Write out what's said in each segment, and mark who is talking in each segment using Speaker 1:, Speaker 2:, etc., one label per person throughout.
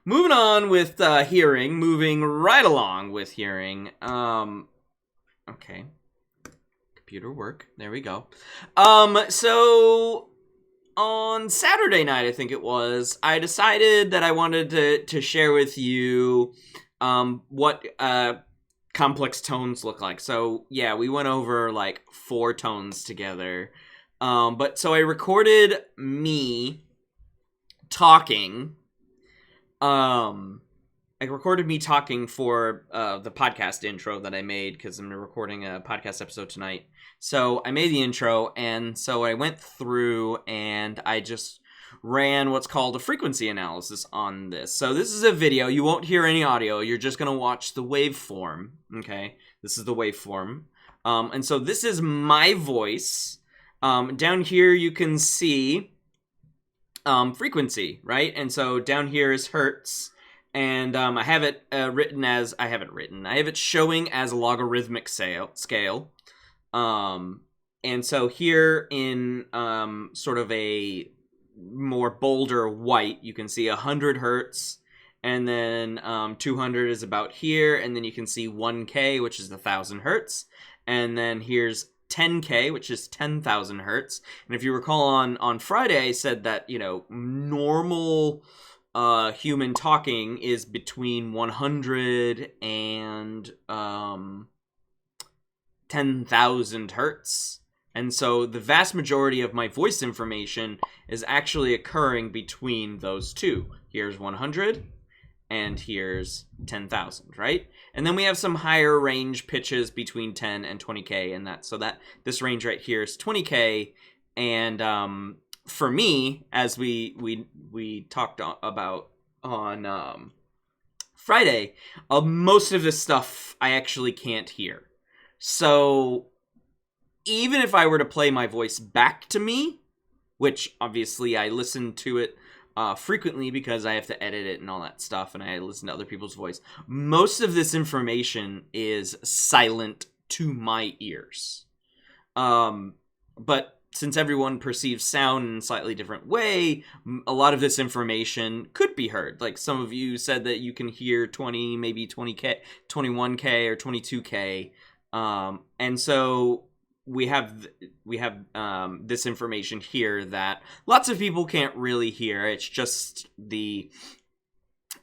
Speaker 1: moving on with hearing, moving right along with hearing. Okay. Computer work. There we go. So on Saturday night, I think it was, I decided that I wanted to share with you what complex tones look like. So yeah, we went over like 4 tones together. But so I recorded me talking. I recorded me talking for the podcast intro that I made because I'm recording a podcast episode tonight. So I made the intro, and so I went through and I just ran what's called a frequency analysis on this. So this is a video. You won't hear any audio. You're just going to watch the waveform, okay? This is the waveform. And so this is my voice. Down here you can see frequency, right? And so down here is hertz. And I have it I have it showing as a logarithmic scale. And so here in sort of a more bolder white, you can see 100 hertz, and then 200 is about here, and then you can see 1K, which is 1,000 hertz, and then here's 10K, which is 10,000 hertz. And if you recall on Friday, I said that, you know, normal human talking is between 100 and 10,000 hertz. And so the vast majority of my voice information is actually occurring between those two. Here's 100 and here's 10,000, right? And then we have some higher range pitches between 10 and 20K, and that this range right here is 20K. And for me, as we talked about on Friday, most of this stuff I actually can't hear. So even if I were to play my voice back to me, which obviously I listen to it frequently because I have to edit it and all that stuff, and I listen to other people's voice, most of this information is silent to my ears. But since everyone perceives sound in a slightly different way, a lot of this information could be heard. Like some of you said that you can hear 20, maybe 20K, 21K, or 22K. And so we have this information here that lots of people can't really hear. It's just the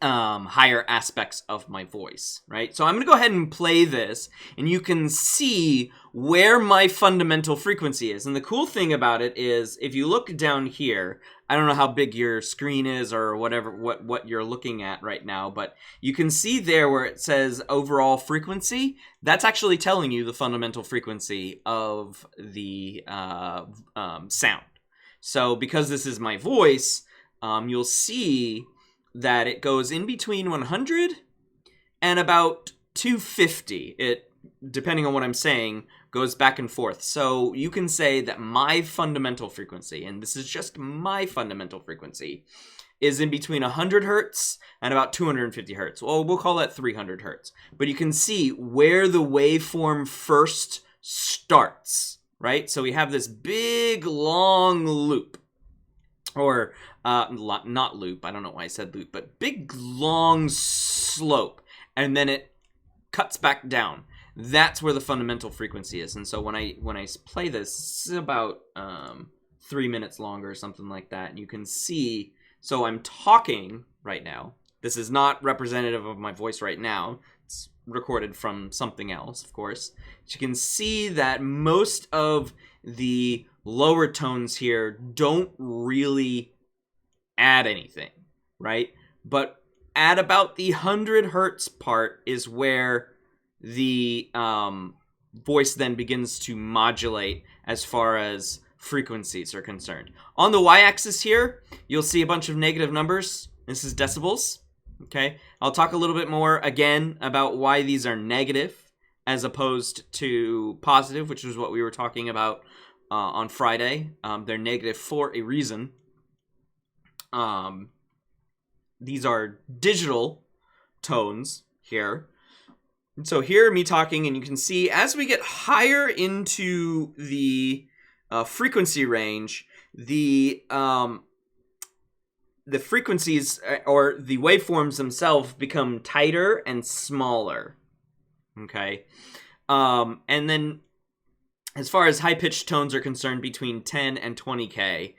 Speaker 1: higher aspects of my voice, right? So I'm going to go ahead and play this, and you can see where my fundamental frequency is. And the cool thing about it is, if you look down here, I don't know how big your screen is or whatever, what you're looking at right now, but you can see there where it says overall frequency. That's actually telling you the fundamental frequency of the sound. So because this is my voice, you'll see that it goes in between 100 and about 250. It, depending on what I'm saying, goes back and forth. So you can say that my fundamental frequency, and this is just my fundamental frequency, is in between 100 hertz and about 250 hertz. Well, we'll call that 300 hertz. But you can see where the waveform first starts, right? So we have this big, long loop. Or not loop, I don't know why I said loop, but big long slope, and then it cuts back down. That's where the fundamental frequency is. And so when I play this, it's about 3 minutes longer or something like that, and you can see, so I'm talking right now. This is not representative of my voice right now. It's recorded from something else, of course. But you can see that most of the lower tones here don't really add anything, right? But at about the 100 hertz part is where the voice then begins to modulate as far as frequencies are concerned. On the y-axis here, you'll see a bunch of negative numbers. This is decibels, okay? I'll talk a little bit more again about why these are negative as opposed to positive, which is what we were talking about on Friday. They're negative for a reason. These are digital tones here. And so here, me talking, and you can see as we get higher into the frequency range, the the frequencies or the waveforms themselves become tighter and smaller. Okay. And then as far as high-pitched tones are concerned, between 10 and 20K,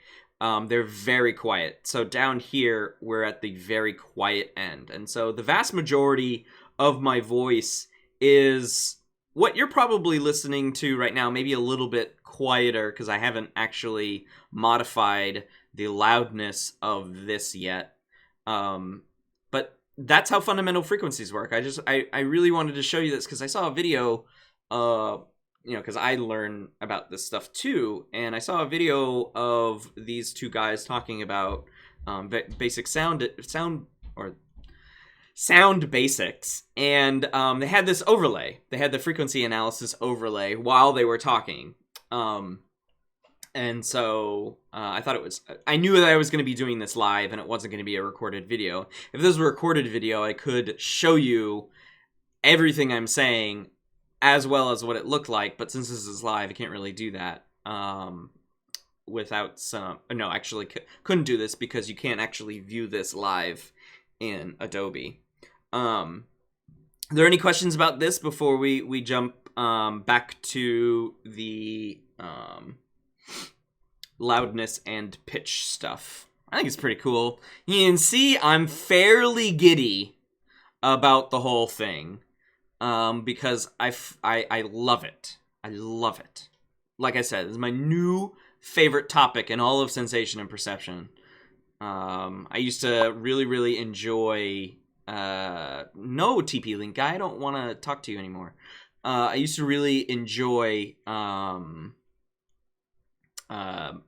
Speaker 1: they're very quiet. So down here, we're at the very quiet end. And so the vast majority of my voice is what you're probably listening to right now, maybe a little bit quieter because I haven't actually modified the loudness of this yet. But that's how fundamental frequencies work. I really wanted to show you this because I saw a video, because I learn about this stuff too, and I saw a video of these two guys talking about basic sound basics, and they had this overlay. They had the frequency analysis overlay while they were talking. And so I thought I knew that I was going to be doing this live and it wasn't going to be a recorded video. If this was a recorded video, I could show you everything I'm saying as well as what it looked like. But since this is live, I can't really do that without some... No, actually couldn't do this because you can't actually view this live in Adobe. Are there any questions about this before we jump back to the... loudness and pitch stuff? I think it's pretty cool. You can see I'm fairly giddy about the whole thing because I love it. I love it. Like I said, this is my new favorite topic in all of sensation and perception. I used to really enjoy no TP Link guy, I don't want to talk to you anymore. I used to really enjoy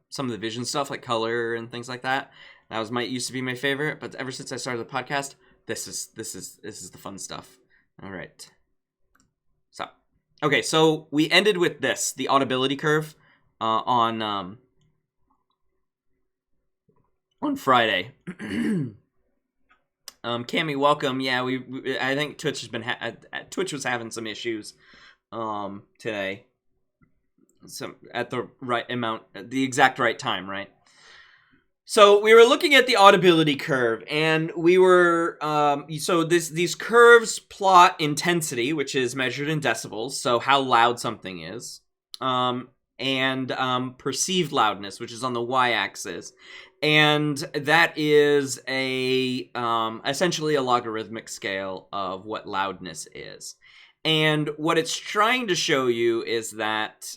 Speaker 1: some of the vision stuff like color and things like that. That was used to be my favorite, but ever since I started the podcast, this is the fun stuff. All right. So we ended with this, the audibility curve, on Friday. Cammy, welcome. Yeah, I think Twitch Twitch was having some issues today. At the right amount, the exact right time, right? So we were looking at the audibility curve, and we were these curves plot intensity, which is measured in decibels, so how loud something is, and perceived loudness, which is on the y-axis, and that is essentially a logarithmic scale of what loudness is. And what it's trying to show you is that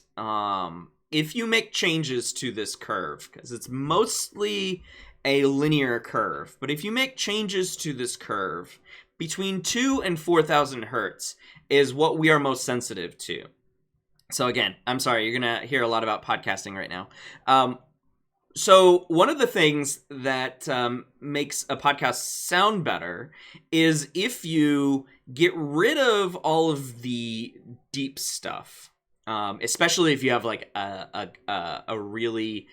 Speaker 1: if you make changes to this curve, because it's mostly a linear curve, but if you make changes to this curve, between 2 and 4,000 hertz is what we are most sensitive to. So again, I'm sorry, you're going to hear a lot about podcasting right now. So one of the things that makes a podcast sound better is if you get rid of all of the deep stuff, especially if you have like a really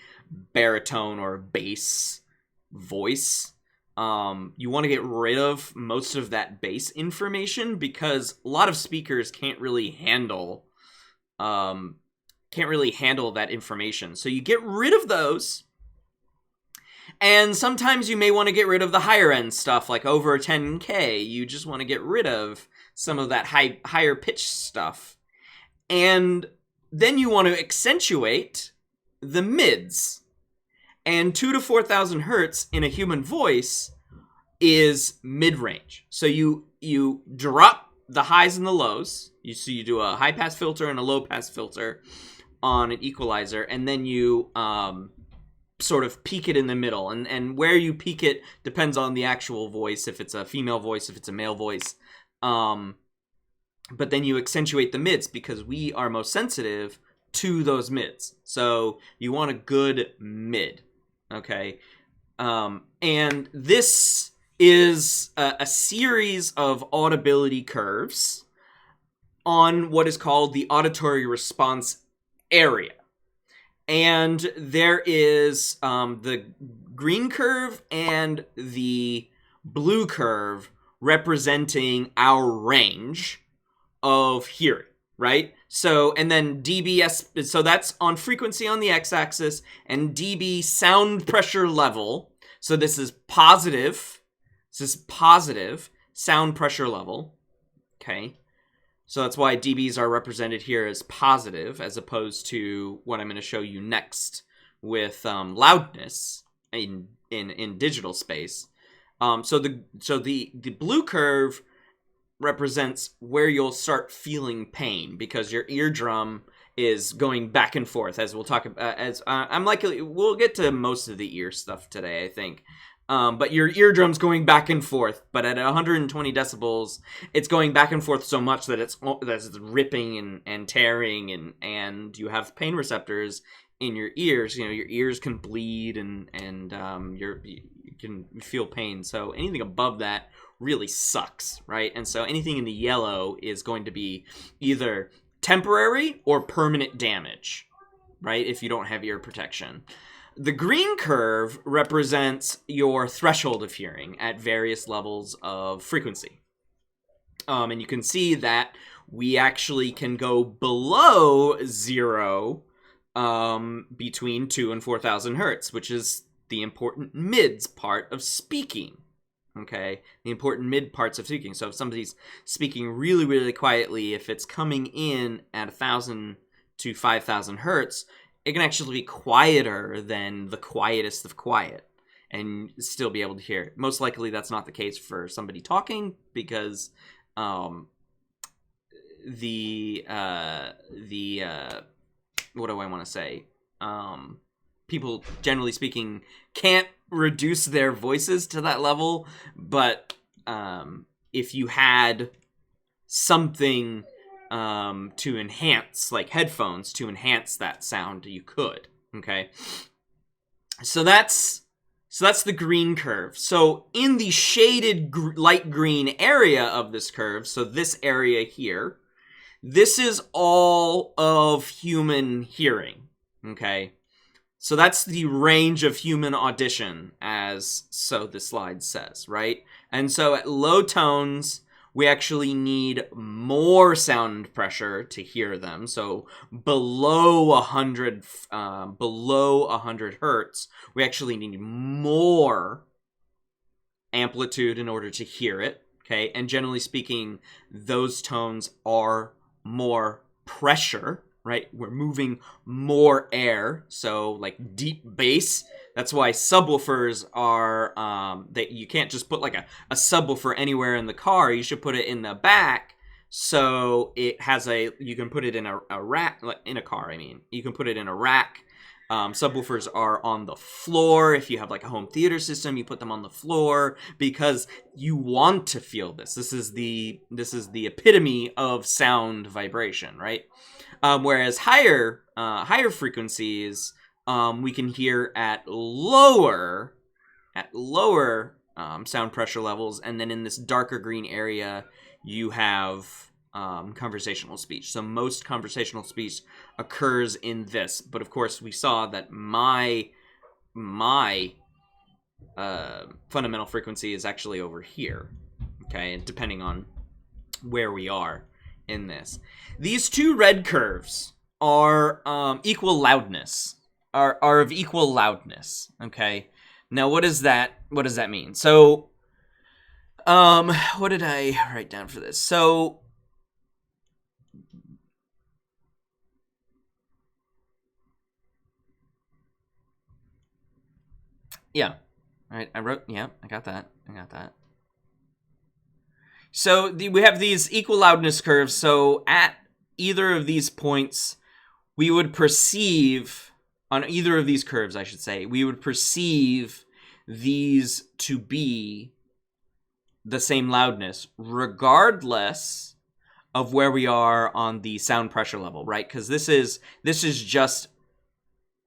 Speaker 1: baritone or bass voice. You want to get rid of most of that bass information because a lot of speakers can't really handle that information. So you get rid of those. And sometimes you may want to get rid of the higher end stuff, like over 10K. You just want to get rid of some of that higher pitch stuff. And then you want to accentuate the mids. And 2 to 4,000 hertz in a human voice is mid-range. So you drop the highs and the lows. So you do a high-pass filter and a low-pass filter on an equalizer. And then you... sort of peak it in the middle, and where you peak it depends on the actual voice, if it's a female voice, if it's a male voice, but then you accentuate the mids because we are most sensitive to those mids. So you want a good mid, okay? And this is a series of audibility curves on what is called the auditory response area. And there is the green curve and the blue curve representing our range of hearing, right? So, and then dBs, so that's on frequency on the x-axis, and dB sound pressure level. So this is positive. This is positive sound pressure level. Okay. So that's why dBs are represented here as positive, as opposed to what I'm going to show you next with loudness in digital space. So the blue curve represents where you'll start feeling pain, because your eardrum is going back and forth, as we'll talk about. We'll get to most of the ear stuff today, I think. But your eardrum's going back and forth, but at 120 decibels, it's going back and forth so much that it's ripping and tearing, and you have pain receptors in your ears. Your ears can bleed and you can feel pain. So anything above that really sucks, right? And so anything in the yellow is going to be either temporary or permanent damage, right? If you don't have ear protection. The green curve represents your threshold of hearing at various levels of frequency. And you can see that we actually can go below 0 between 2 and 4,000 hertz, which is the important mids part of speaking. Okay, the important mid parts of speaking. So if somebody's speaking really, really quietly, if it's coming in at 1,000 to 5,000 hertz, it can actually be quieter than the quietest of quiet and still be able to hear it. Most likely that's not the case for somebody talking, because what do I want to say? People, generally speaking, can't reduce their voices to that level, but if you had something to enhance, like headphones, to enhance that sound, you could. Okay, so that's the green curve. So in the shaded light green area of this curve, so this area here, this is all of human hearing. Okay, so that's the range of human audition, as so the slide says, right? And so at low tones, we actually need more sound pressure to hear them. So below 100 hertz, we actually need more amplitude in order to hear it. Okay, and generally speaking, those tones are more pressure, right? We're moving more air, so like deep bass. That's why subwoofers are, that you can't just put like a subwoofer anywhere in the car. You should put it in the back, so it has you can put it in a rack, in a car, I mean. You can put it in a rack. Subwoofers are on the floor. If you have like a home theater system, you put them on the floor because you want to feel this. This is the epitome of sound vibration, right? Whereas higher frequencies, we can hear at lower sound pressure levels, and then in this darker green area, you have conversational speech. So most conversational speech occurs in this, but of course we saw that my fundamental frequency is actually over here. Okay, depending on where we are in this. These two red curves are equal loudness. Are of equal loudness. Okay. Now what does that mean? So what did I write down for this? So yeah. All right, I got that. So we have these equal loudness curves. So at either of these points, we would perceive, on either of these curves, I should say, we would perceive these to be the same loudness, regardless of where we are on the sound pressure level, right? Because this is just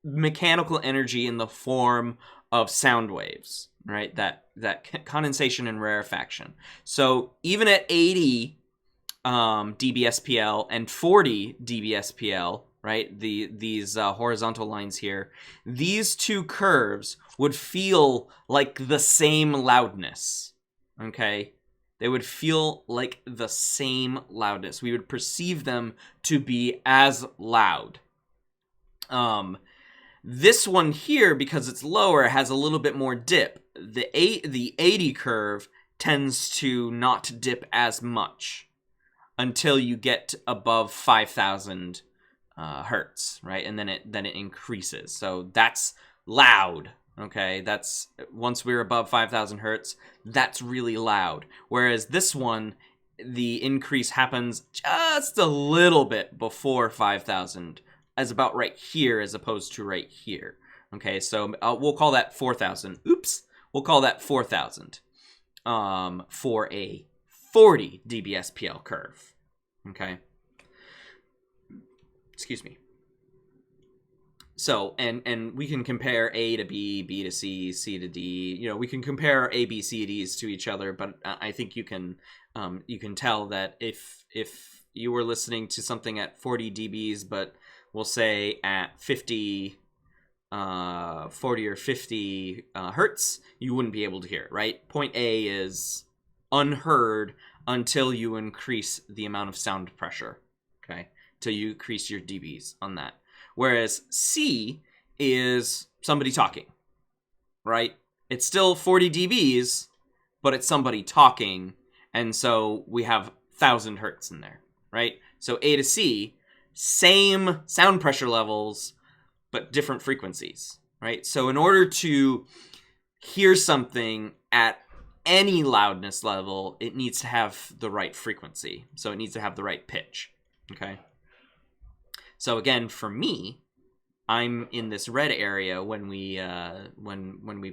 Speaker 1: mechanical energy in the form of sound waves, right? That condensation and rarefaction. So even at 80 dBSPL and 40 dBSPL, right? These horizontal lines here, these two curves would feel like the same loudness. Okay? They would feel like the same loudness. We would perceive them to be as loud. This one here, because it's lower, has a little bit more dip. the 80 curve tends to not dip as much until you get above 5,000 hertz, right? And then it increases. So that's loud. Okay, that's once we're above 5,000 hertz, that's really loud. Whereas this one, the increase happens just a little bit before 5,000, as about right here as opposed to right here. Okay, so we'll call that 4,000. Oops, we'll call that 4,000 for a 40 dB SPL curve. Okay, excuse me. So, and we can compare A to B, B to C, C to D. You know, we can compare A, B, C, Ds to each other, but I think you can tell that if you were listening to something at 40 dBs, but we'll say at 40 or 50 hertz, you wouldn't be able to hear it, right? Point A is unheard until you increase the amount of sound pressure, okay? Till you increase your dBs on that. Whereas C is somebody talking, right? It's still 40 dBs, but it's somebody talking, and so we have 1,000 hertz in there, right? So A to C, same sound pressure levels, but different frequencies, right? So in order to hear something at any loudness level, it needs to have the right frequency. So it needs to have the right pitch, okay? So again, for me, I'm in this red area when we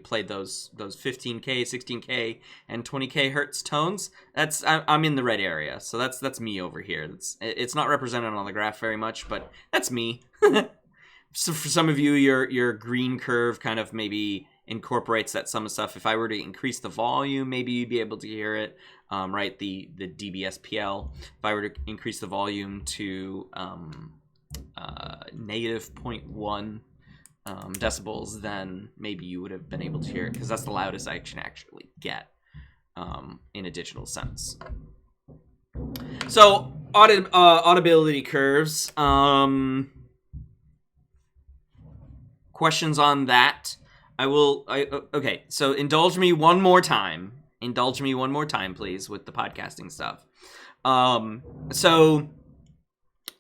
Speaker 1: played those 15K, 16K, and 20K hertz tones. I'm in the red area, so that's me over here. It's not represented on the graph very much, but that's me. So for some of you, your green curve kind of maybe incorporates that some stuff. If I were to increase the volume, maybe you'd be able to hear it, right? The dBSPL. If I were to increase the volume to negative 0.1 decibels, then maybe you would have been able to hear it, because that's the loudest I can actually get in a digital sense. So audibility curves. Questions on that? Okay, so indulge me one more time, please, with the podcasting stuff. So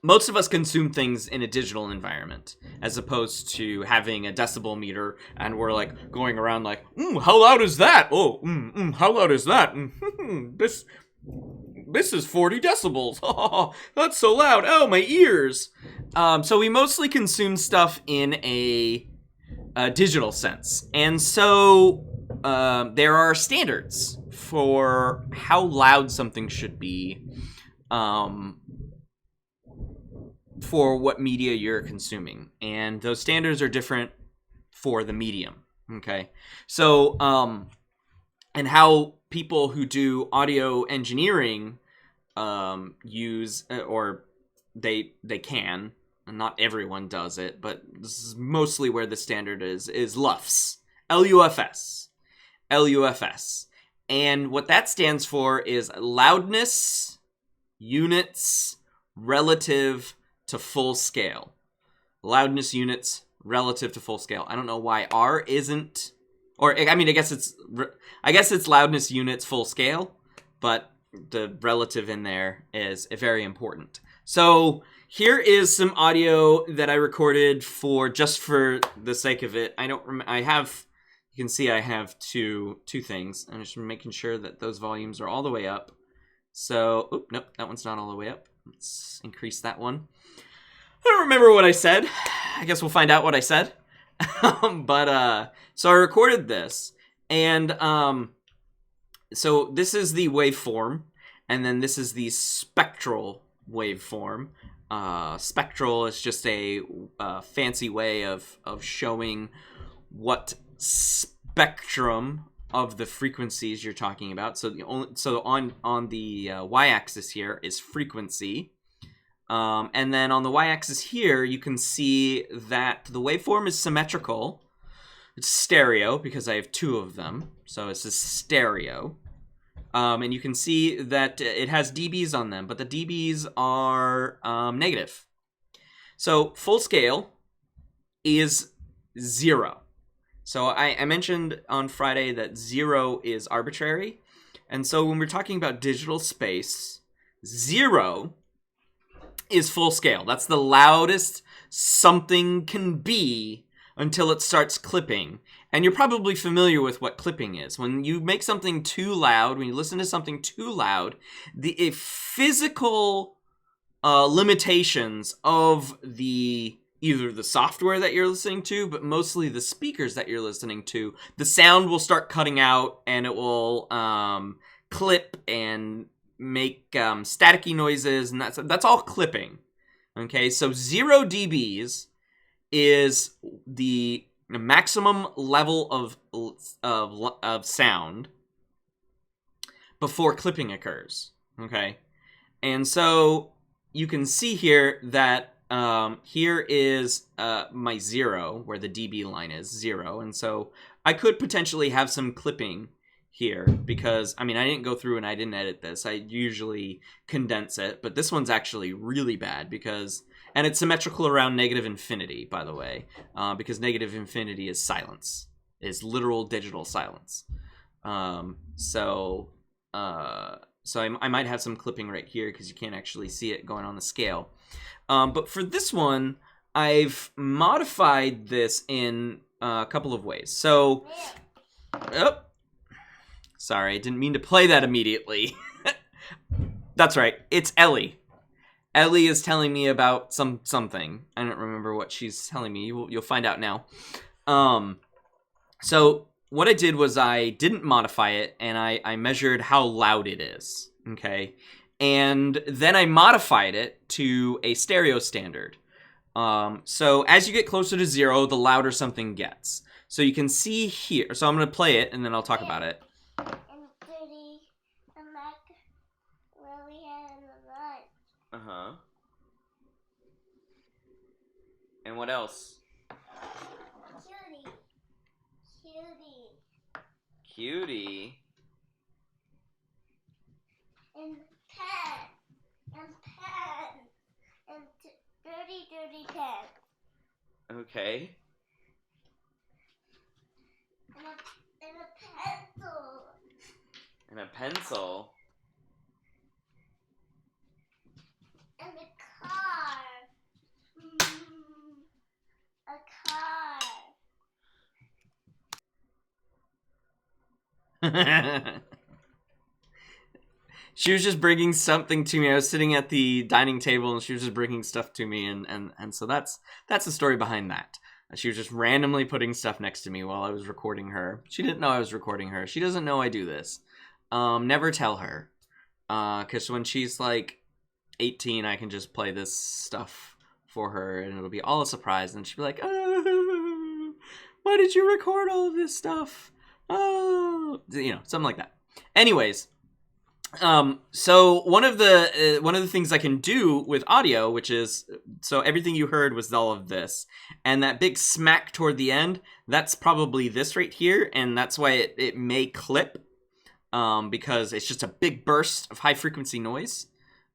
Speaker 1: most of us consume things in a digital environment, as opposed to having a decibel meter, and we're like going around like, how loud is that? Oh, how loud is that? This is 40 decibels. Oh, that's so loud. Oh, my ears. So we mostly consume stuff in a digital sense. And so there are standards for how loud something should be for what media you're consuming. And those standards are different for the medium. Okay. So, and how people who do audio engineering use, or they can, and not everyone does it, but this is mostly where the standard is LUFS. LUFS. And what that stands for is loudness units relative to full scale. Loudness units relative to full scale. I don't know why R isn't, or I mean, I guess it's loudness units full scale, but the relative in there is very important. So here is some audio that I recorded just for the sake of it. I don't remember. You can see I have two things. I'm just making sure that those volumes are all the way up. So, nope, that one's not all the way up. Let's increase that one. I don't remember what I said. I guess we'll find out what I said. So I recorded this, and so this is the waveform, and then this is the spectral waveform. Spectral is just a fancy way of showing what spectrum of the frequencies you're talking about. So on the y-axis here is frequency. And then on the y-axis here, you can see that the waveform is symmetrical. It's stereo because I have two of them. So it's a stereo. And you can see that it has dBs on them, but the dBs are negative. So full scale is 0. So I mentioned on Friday that 0 is arbitrary. And so when we're talking about digital space, 0 is full scale. That's the loudest something can be until it starts clipping. And you're probably familiar with what clipping is. When you make something too loud, when you listen to something too loud, the physical limitations of either the software that you're listening to, but mostly the speakers that you're listening to, the sound will start cutting out and it will clip and make staticky noises, and that's all clipping. Okay, so 0 dBs is the maximum level of sound before clipping occurs. Okay, and so you can see here that here is my 0, where the dB line is 0, and so I could potentially have some clipping here because, I mean, I didn't go through and I didn't edit this. I usually condense it, but this one's actually really bad because, and it's symmetrical around negative infinity, by the way, because negative infinity is silence, is literal digital silence. So I might have some clipping right here because you can't actually see it going on the scale. But for this one, I've modified this in a couple of ways. So, sorry, I didn't mean to play that immediately. That's right, it's Ellie. Ellie is telling me about something. I don't remember what she's telling me. You'll find out now. So what I did was I didn't modify it, and I measured how loud it is, okay? And then I modified it to a stereo standard. So as you get closer to 0, the louder something gets. So you can see here. So I'm going to play it, and then I'll talk about it. Uh-huh. And what else? Cutie.
Speaker 2: And pen. And dirty pen.
Speaker 1: Okay.
Speaker 2: And a pencil.
Speaker 1: And a pencil.
Speaker 2: And a car. A car.
Speaker 1: She was just bringing something to me. I was sitting at the dining table and she was just bringing stuff to me, and so that's the story behind that. She was just randomly putting stuff next to me while I was recording her. She didn't know I was recording her. She doesn't know I do this. Never tell her. Because when she's like 18, I can just play this stuff for her and it'll be all a surprise, and she'll be like, oh, why did you record all of this stuff? Oh, something like that. Anyways, so one of the things I can do with audio, which is, so everything you heard was all of this, and that big smack toward the end, that's probably this right here, and that's why it may clip, because it's just a big burst of high frequency noise.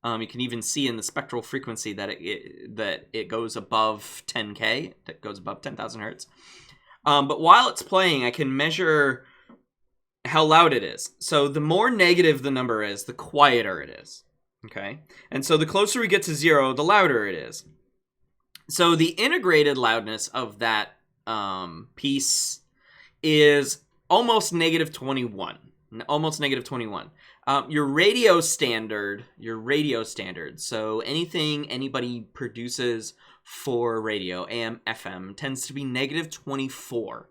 Speaker 1: You can even see in the spectral frequency that it goes above 10K, that goes above 10,000 hertz. But while it's playing, I can measure how loud it is. So the more negative the number is, the quieter it is. Okay? And so the closer we get to 0, the louder it is. So the integrated loudness of that piece is almost negative 21. Almost negative 21. Your radio standard, so anything anybody produces for radio, AM, FM, tends to be negative 24.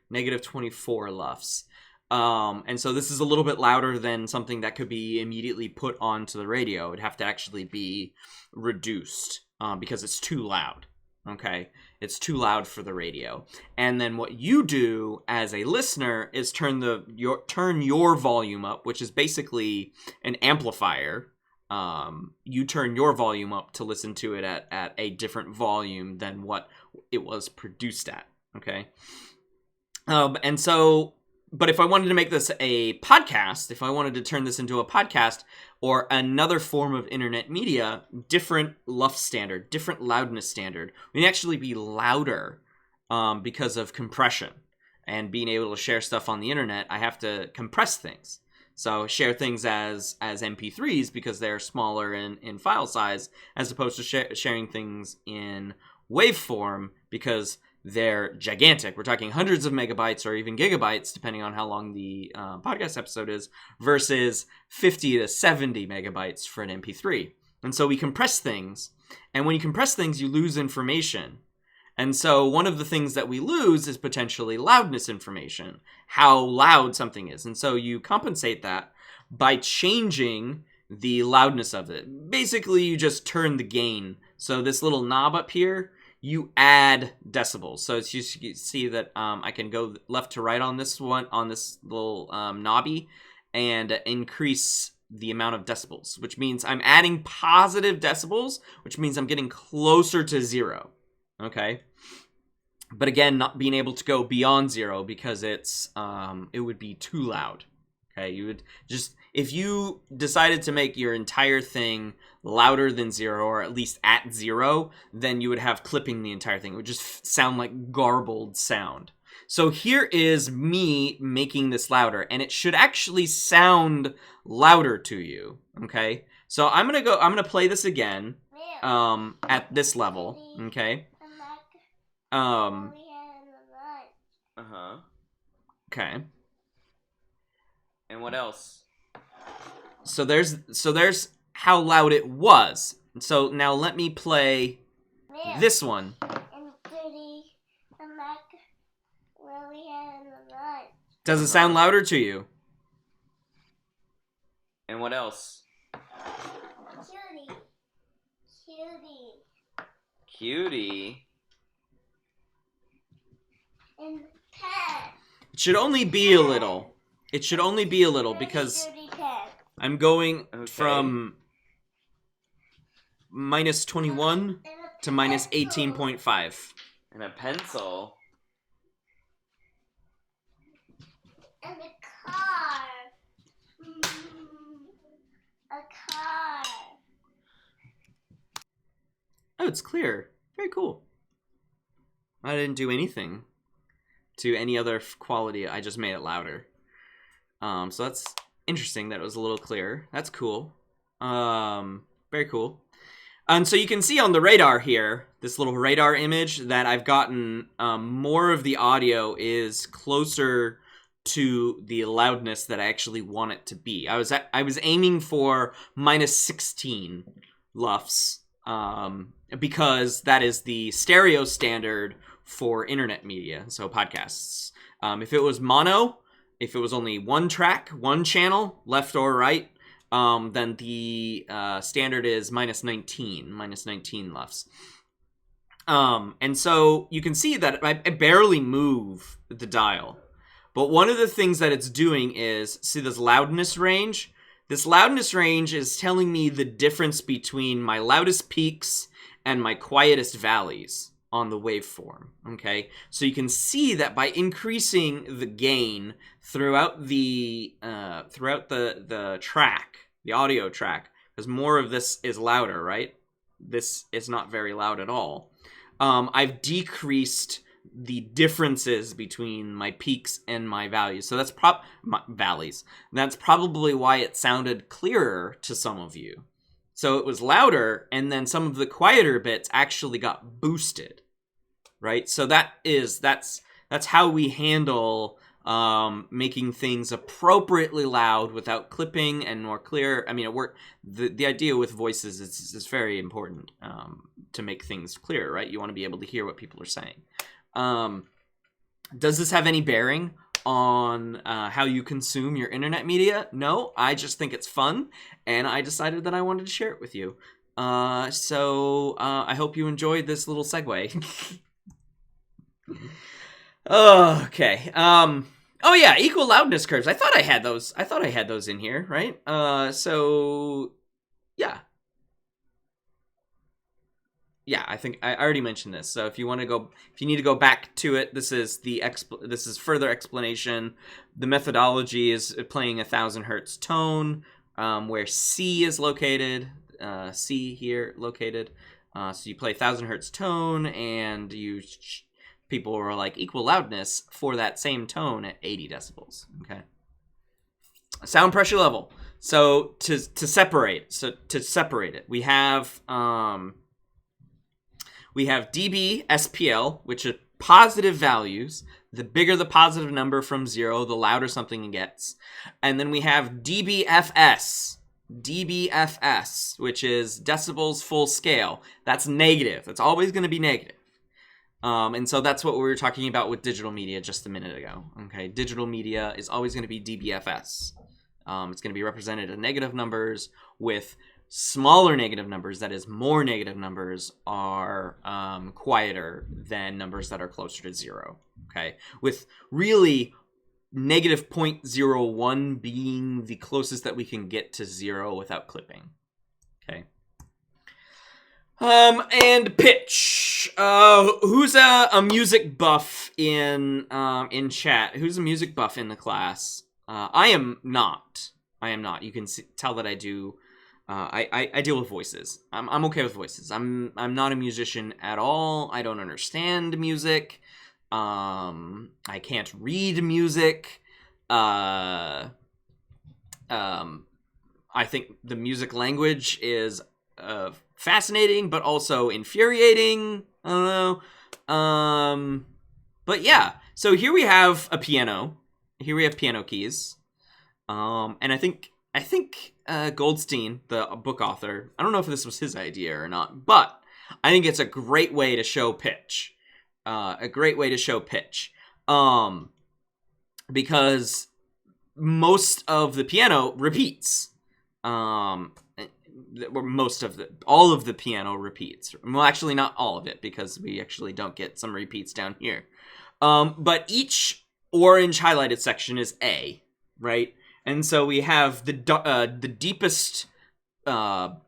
Speaker 1: Negative 24 LUFS. And so this is a little bit louder than something that could be immediately put onto the radio. It'd have to actually be reduced because it's too loud. Okay, it's too loud for the radio. And then what you do as a listener is turn your volume up, which is basically an amplifier. You turn your volume up to listen to it at a different volume than what it was produced at. Okay, and so. But if I wanted to make this a podcast, if I wanted to turn this into a podcast or another form of internet media, different LUFS standard, different loudness standard, we'd actually be louder because of compression. and being able to share stuff on the internet, I have to compress things. So share things as MP3s because they're smaller in file size, as opposed to sharing things in waveform because they're gigantic. We're talking hundreds of megabytes or even gigabytes, depending on how long the podcast episode is, versus 50 to 70 megabytes for an MP3. And so we compress things. And when you compress things, you lose information. And so one of the things that we lose is potentially loudness information, how loud something is. And so you compensate that by changing the loudness of it. Basically, you just turn the gain. So this little knob up here, you add decibels. So it's just, you see that I can go left to right on this one, on this little knobby, and increase the amount of decibels, which means I'm adding positive decibels, which means I'm getting closer to 0. Okay, but again, not being able to go beyond 0 because it's it would be too loud. Okay, you would just, if you decided to make your entire thing louder than 0, or at least at 0, then you would have clipping the entire thing. It would just sound like garbled sound. So here is me making this louder, and it should actually sound louder to you. Okay, so I'm gonna play this again at this level. Okay. Okay. And what else? So there's how loud it was. So now let me play this one. Does it sound louder to you? And what else? Cutie.
Speaker 2: And pet.
Speaker 1: It should only be a little. It should only be a little because I'm going from minus 21 to minus 18.5. And a pencil.
Speaker 2: And a car. A car.
Speaker 1: Oh, it's clear. Very cool. I didn't do anything to any other quality. I just made it louder. So that's interesting that it was a little clearer. That's cool. Very cool. And so you can see on the radar here, this little radar image, that I've gotten more of the audio is closer to the loudness that I actually want it to be. I was aiming for minus 16 LUFS because that is the stereo standard for internet media, so podcasts. If it was mono, if it was only one track, one channel, left or right, then the standard is minus 19 LUFS. And so you can see that I barely move the dial. But one of the things that it's doing is, see this loudness range? This loudness range is telling me the difference between my loudest peaks and my quietest valleys on the waveform, okay? So you can see that by increasing the gain throughout the track, the audio track, because more of this is louder, right? This is not very loud at all. I've decreased the differences between my peaks and my values. So that's valleys. That's probably why it sounded clearer to some of you. So it was louder, and then some of the quieter bits actually got boosted, right? So that's how we handle making things appropriately loud without clipping and more clear. I mean, it worked. The idea with voices is very important to make things clear, right? You want to be able to hear what people are saying. Does this have any bearing on how you consume your internet media? No, I just think it's fun, and I decided that I wanted to share it with you. So I hope you enjoyed this little segue. Okay. Oh yeah, equal loudness curves. I thought I had those in here, right? So yeah. Yeah, I think I already mentioned this. So if you need to go back to it, this is further explanation. The methodology is playing 1,000 hertz tone, where C is located. C here located. So you play 1,000 hertz tone, and you people were like equal loudness for that same tone at 80 decibels. Okay. Sound pressure level. So to separate it, we have dB SPL, which are positive values. The bigger the positive number from 0, the louder something gets. And then we have dBFS, which is decibels full scale. That's negative. That's always going to be negative. And so that's what we were talking about with digital media just a minute ago. Okay, digital media is always going to be dBFS. It's going to be represented in negative numbers with smaller negative numbers. That is, more negative numbers are quieter than numbers that are closer to 0. Okay, with really negative 0.01 being the closest that we can get to 0 without clipping. Okay. And pitch. Who's a music buff in chat? Who's a music buff in the class? I am not. You can tell that I do. I deal with voices. I'm okay with voices. I'm not a musician at all. I don't understand music. I can't read music. I think the music language is fascinating, but also infuriating. I don't know. But yeah. So here we have a piano. Here we have piano keys. And I think Goldstein, the book author, I don't know if this was his idea or not, but I think it's a great way to show pitch. Because most of the piano repeats. All of the piano repeats. Well, actually not all of it, because we actually don't get some repeats down here. But each orange highlighted section is A, right? And so we have the deepest octave,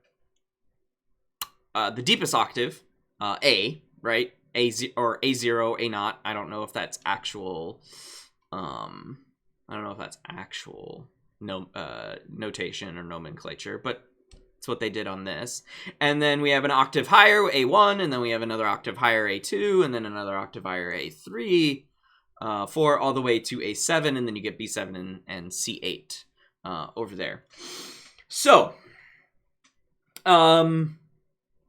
Speaker 1: A, right? A0 or A0, A0. I don't know if that's actual. Notation or nomenclature, but it's what they did on this. And then we have an octave higher, A1, and then we have another octave higher, A2, and then another octave higher, A3, 4 all the way to A7, and then you get B7 and C8 over there. So,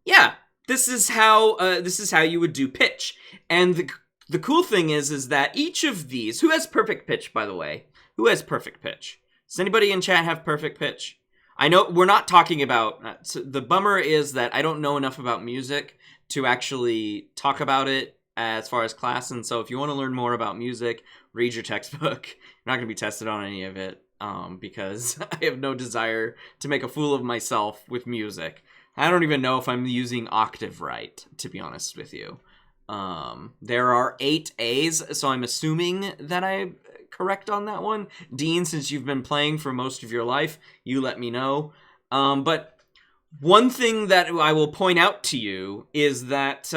Speaker 1: yeah, this is how you would do pitch. And the cool thing is that each of these, who has perfect pitch, by the way? Who has perfect pitch? Does anybody in chat have perfect pitch? I know we're not talking about... So the bummer is that I don't know enough about music to actually talk about it as far as class. And so if you want to learn more about music, read your textbook. You're not going to be tested on any of it because I have no desire to make a fool of myself with music. I don't even know if I'm using octave right, to be honest with you. There are 8 A's, so I'm assuming that I'm correct on that one. Dean, since you've been playing for most of your life, you let me know. But one thing that I will point out to you is that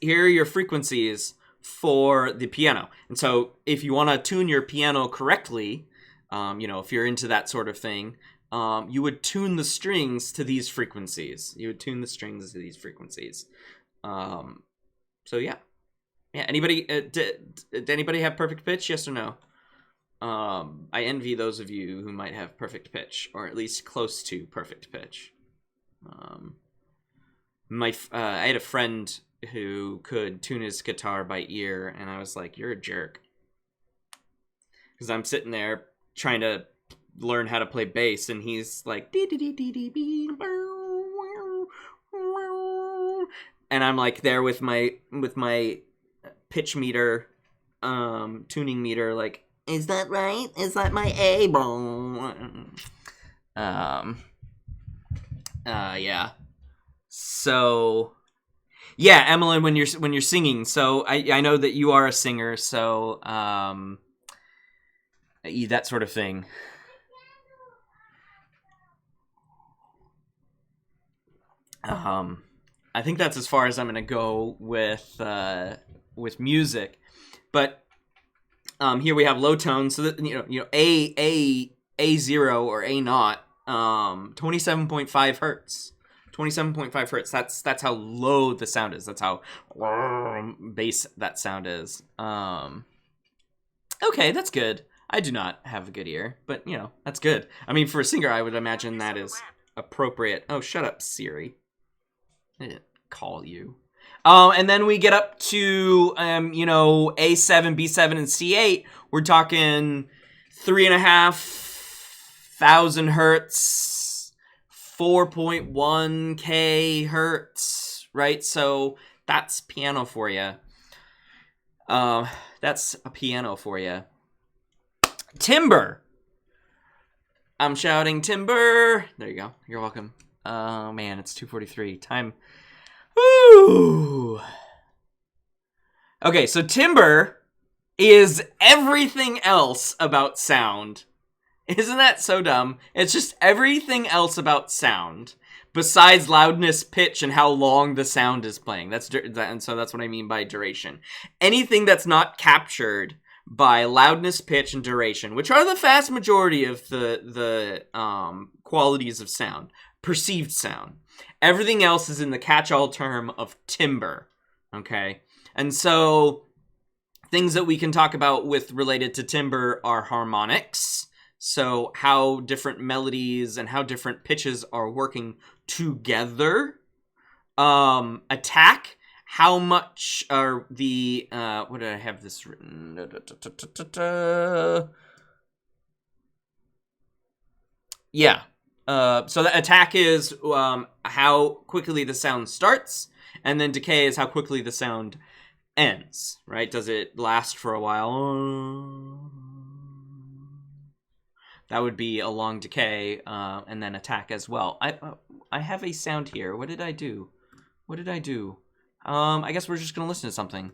Speaker 1: here are your frequencies for the piano. And so if you want to tune your piano correctly, if you're into that sort of thing, you would tune the strings to these frequencies. So yeah. Anybody? Did anybody have perfect pitch? Yes or no? I envy those of you who might have perfect pitch, or at least close to perfect pitch. I had a friend who could tune his guitar by ear, and I was like, "You're a jerk," because I'm sitting there trying to learn how to play bass, and he's like, and I'm like there with my pitch meter, tuning meter, like, is that right? Is that my A? Yeah. So, yeah, Emmeline, when you're singing, so I know that you are a singer, so that sort of thing. I think that's as far as I'm gonna go with music, but here we have low tones, so that A0 or A0, 27.5 hertz, 27.5 hertz. That's how low the sound is. That's how bass that sound is. Okay, that's good. I do not have a good ear, but, you know, that's good. I mean, for a singer, I would imagine that is appropriate. Oh, shut up, Siri. I didn't call you. And then we get up to, you know, A7, B7, and C8. We're talking 3,500 hertz, 4.1K hertz, right? So that's piano for you. That's a piano for you. Timbre. I'm shouting timbre. There you go. You're welcome. Oh man, it's 2:43. Time. Woo. Okay, so timbre is everything else about sound. Isn't that so dumb? It's just everything else about sound besides loudness, pitch, and how long the sound is playing. And so that's what I mean by duration. Anything that's not captured by loudness, pitch, and duration, which are the vast majority of the qualities of sound, perceived sound. Everything else is in the catch-all term of timbre, okay? And so things that we can talk about with related to timbre are harmonics, so how different melodies and how different pitches are working together. Attack, how much are the, what did I have this written? Yeah. So the attack is how quickly the sound starts, and then decay is how quickly the sound ends, right? Does it last for a while? That would be a long decay, and then attack as well. I have a sound here. What did I do? What did I do? I guess we're just gonna listen to something.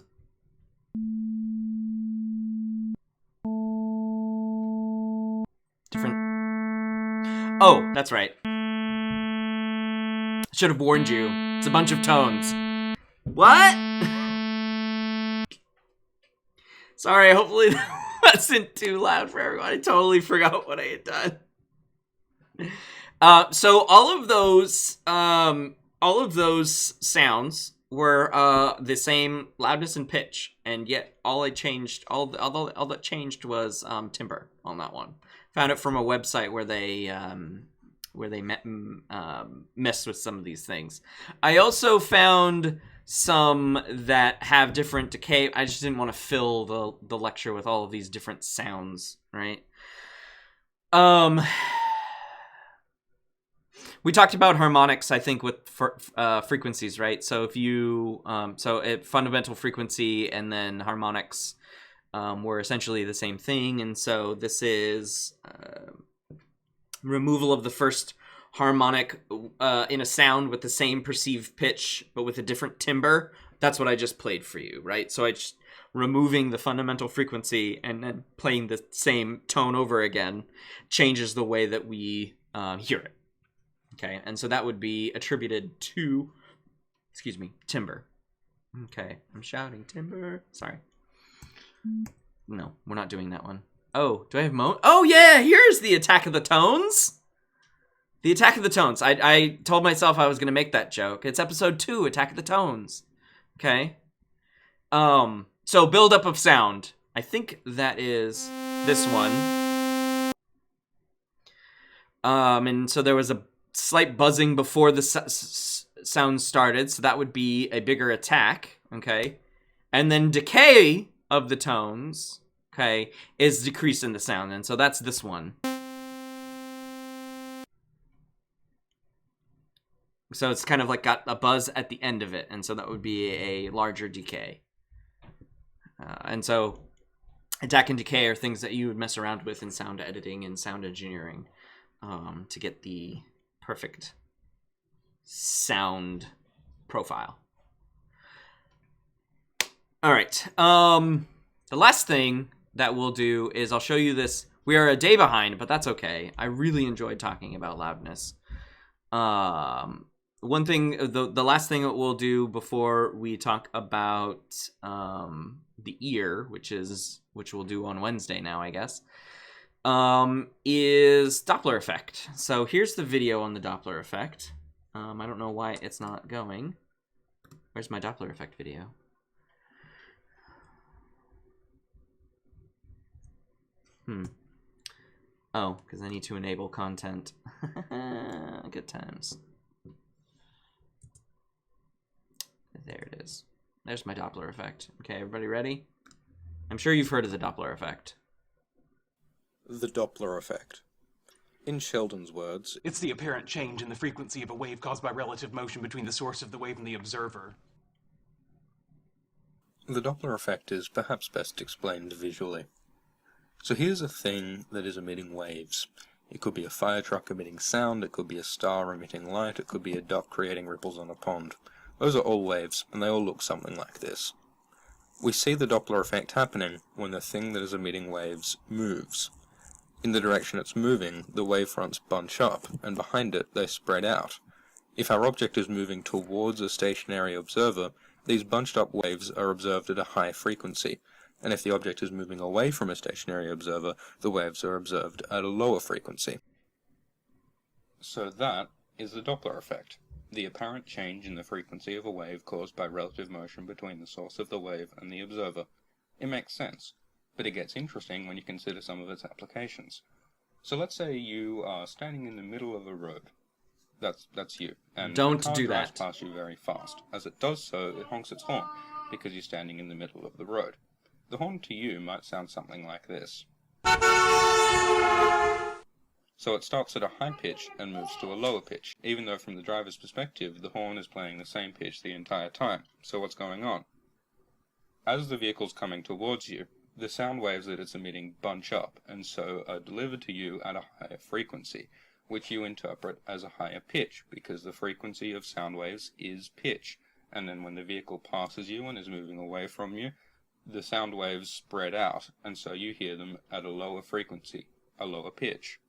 Speaker 1: Different. Oh, that's right. Should have warned you. It's a bunch of tones. What? Sorry, hopefully that wasn't too loud for everyone. I totally forgot what I had done. So all of those sounds were the same loudness and pitch, and yet all that changed was timbre on that one. Found it from a website where they messed with some of these things. I also found some that have different decay. I just didn't want to fill the lecture with all of these different sounds, right? We talked about harmonics, I think, with frequencies, right? So if you fundamental frequency and then harmonics were essentially the same thing, and so this is removal of the first harmonic in a sound with the same perceived pitch but with a different timbre. That's what I just played for you, right? So I just removing the fundamental frequency and then playing the same tone over again changes the way that we hear it. Okay, and so that would be attributed to, timbre. Okay, I'm shouting timbre. Sorry. No, we're not doing that one. Oh, do I have Oh yeah, here's the Attack of the Tones. The Attack of the Tones. I told myself I was going to make that joke. It's episode 2, Attack of the Tones. Okay. So buildup of sound. I think that is this one. And so there was a slight buzzing before the sound started, so that would be a bigger attack, okay? And then decay of the tones, okay, is decrease in the sound, and so that's this one. So it's kind of like got a buzz at the end of it, and so that would be a larger decay. And so attack and decay are things that you would mess around with in sound editing and sound engineering to get the perfect sound profile. All right. The last thing that we'll do is I'll show you this. We are a day behind, but that's okay. I really enjoyed talking about loudness. One thing, the last thing that we'll do before we talk about the ear, which we'll do on Wednesday now, I guess, is Doppler Effect. So here's the video on the Doppler Effect. I don't know why it's not going. Where's my Doppler effect video? Oh, because I need to enable content. Good times. There it is. There's my Doppler effect. Okay, everybody ready? I'm sure you've heard of the Doppler effect.
Speaker 3: The Doppler effect. In Sheldon's words,
Speaker 4: it's the apparent change in the frequency of a wave caused by relative motion between the source of the wave and the observer.
Speaker 3: The Doppler effect is perhaps best explained visually. So here's a thing that is emitting waves. It could be a fire truck emitting sound, it could be a star emitting light, it could be a duck creating ripples on a pond. Those are all waves, and they all look something like this. We see the Doppler effect happening when the thing that is emitting waves moves. In the direction it's moving, the wavefronts bunch up, and behind it they spread out. If our object is moving towards a stationary observer, these bunched up waves are observed at a high frequency, and if the object is moving away from a stationary observer, the waves are observed at a lower frequency. So that is the Doppler effect, the apparent change in the frequency of a wave caused by relative motion between the source of the wave and the observer. It makes sense, but it gets interesting when you consider some of its applications. So let's say you are standing in the middle of a road. That's you. And
Speaker 1: Don't
Speaker 3: a car
Speaker 1: do
Speaker 3: drives
Speaker 1: that.
Speaker 3: past you very fast. As it does so, it honks its horn, because you're standing in the middle of the road. The horn to you might sound something like this. So it starts at a high pitch and moves to a lower pitch, even though from the driver's perspective, the horn is playing the same pitch the entire time. So what's going on? As the vehicle's coming towards you, the sound waves that it's emitting bunch up, and so are delivered to you at a higher frequency, which you interpret as a higher pitch, because the frequency of sound waves is pitch. And then when the vehicle passes you and is moving away from you, the sound waves spread out, and so you hear them at a lower frequency, a lower pitch.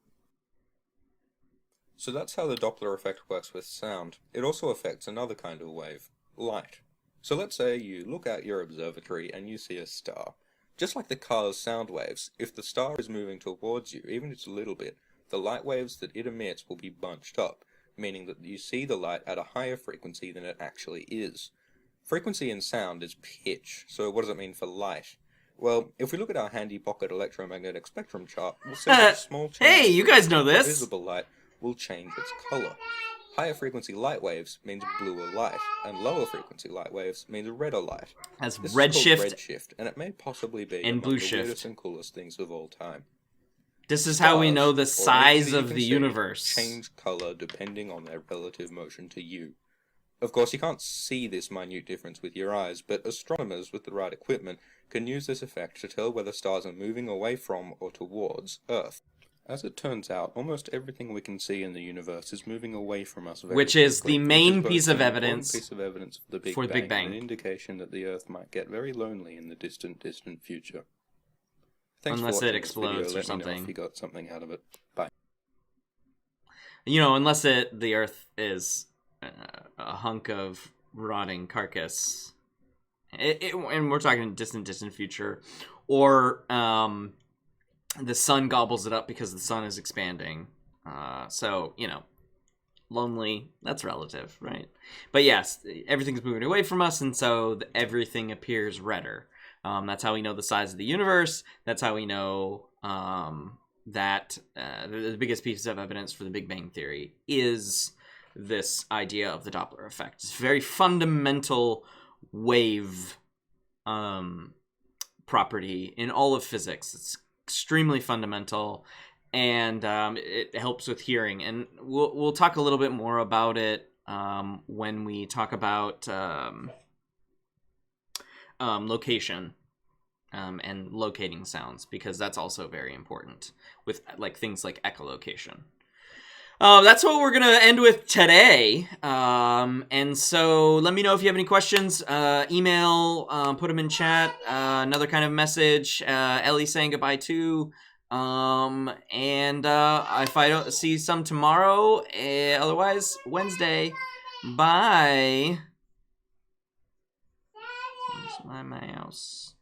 Speaker 3: So that's how the Doppler effect works with sound. It also affects another kind of wave, light. So let's say you look out your observatory and you see a star. Just like the car's sound waves, if the star is moving towards you, even just a little bit, the light waves that it emits will be bunched up, meaning that you see the light at a higher frequency than it actually is. Frequency in sound is pitch, so what does it mean for light? Well, if we look at our handy pocket electromagnetic spectrum chart, we'll see that a small change
Speaker 1: Hey, you guys know
Speaker 3: in
Speaker 1: this.
Speaker 3: visible light will change its color. Higher frequency light waves means bluer light, and lower frequency light waves means redder light.
Speaker 1: As
Speaker 3: This is
Speaker 1: redshift.
Speaker 3: called redshift, and it may possibly be
Speaker 1: and
Speaker 3: among
Speaker 1: blue
Speaker 3: the
Speaker 1: shift.
Speaker 3: weirdest and coolest things of all time.
Speaker 1: This is how we
Speaker 3: Stars,
Speaker 1: know the
Speaker 3: or
Speaker 1: size
Speaker 3: anything that you
Speaker 1: of
Speaker 3: can
Speaker 1: the
Speaker 3: see,
Speaker 1: universe.
Speaker 3: change color depending on their relative motion to you. Of course, you can't see this minute difference with your eyes, but astronomers with the right equipment can use this effect to tell whether stars are moving away from or towards Earth. As it turns out, almost everything we can see in the universe is moving away from us very
Speaker 1: Which is
Speaker 3: quickly,
Speaker 1: the main
Speaker 3: both
Speaker 1: piece of
Speaker 3: an important
Speaker 1: evidence
Speaker 3: piece of evidence for the Big
Speaker 1: for the Big Bang.
Speaker 3: and an indication that the Earth might get very lonely in the distant future. Thanks
Speaker 1: Unless
Speaker 3: for
Speaker 1: it
Speaker 3: watching this video.
Speaker 1: explodes or
Speaker 3: Let me know
Speaker 1: something.
Speaker 3: if you got something out of it. Bye.
Speaker 1: You know, unless the Earth is a hunk of rotting carcass. And we're talking distant future. Or the sun gobbles it up because the sun is expanding. So, you know, lonely, that's relative, right? But yes, everything's moving away from us, and so everything appears redder. That's how we know the size of the universe. That's how we know that the biggest piece of evidence for the Big Bang Theory is this idea of the Doppler effect. It's a very fundamental wave property in all of physics. It's extremely fundamental, and it helps with hearing. And we'll talk a little bit more about it when we talk about location and locating sounds, because that's also very important with like things like echolocation. That's what we're gonna end with today. And so let me know if you have any questions. Email, put them in chat. Another kind of message. Ellie saying goodbye too. And if I don't see some tomorrow, otherwise Wednesday. Bye. Where's my mouse?